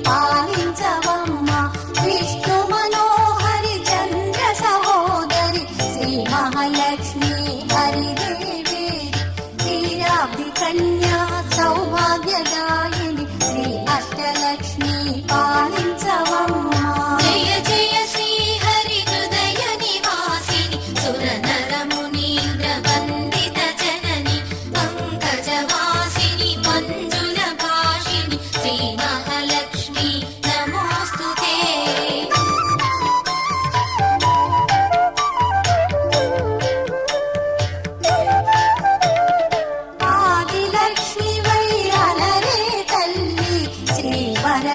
పాలించవమ్మ. విష్ణు మనోహరి చంద్ర సహోదరి శ్రీ మహాలక్ష్మి హరిదేవి, క్షీరాబ్ది కన్యా సౌభాగ్యదాయిని శ్రీ అష్టలక్ష్మి